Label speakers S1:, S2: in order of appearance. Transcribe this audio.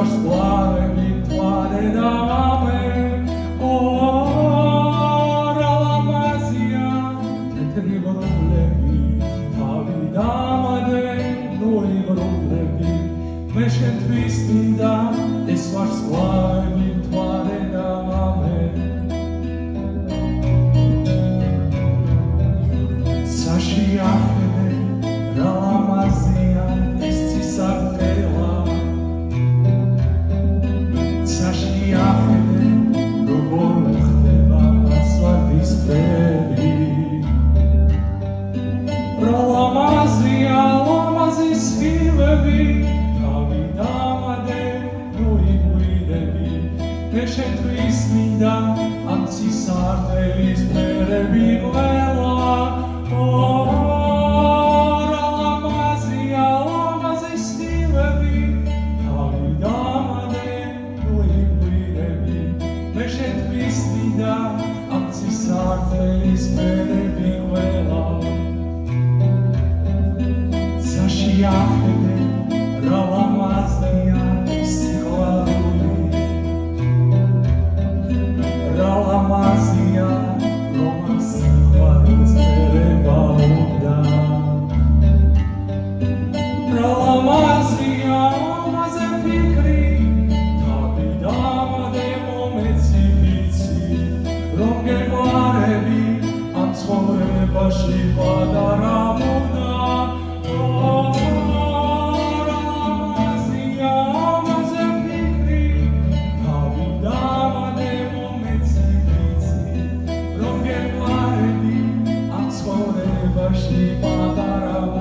S1: სვარსკვლავები მთვარე და ღამე რა ლამაზია თეთრი ღრუბლები თავი დამადე ნუ იღრუბლები მე შენთვის მინდა ეს სვარსკვლავები მთვარე და ღამე საშიახედე რა ლამაზია ეს ცისარტყელა საშიახედე როგორ ხდება ასვარდის წვერი რა ლამაზია ლამაზის ხილები თავი დამადე ნუ იყვირები მე შენთვის მინდა ამ ცისარტყელის ფერები ყველა სარტყელის ფერები ყველა საშიახედე რა ლამაზია ეს სიყვარული რა ლამაზია რომ სიყვარულს ფერება უნდა რა ლამაზია ამაზე ფიქრი თავი დამადე მომეცი ვიცი რომ გეყვარები ამ ცხოვრებაში პატარა უნდა რა ლამაზია ამაზე ფიქრი თავი დამადე მომეცი ვიცი რომ გეყვარები ამ ცხოვრებაში პატარა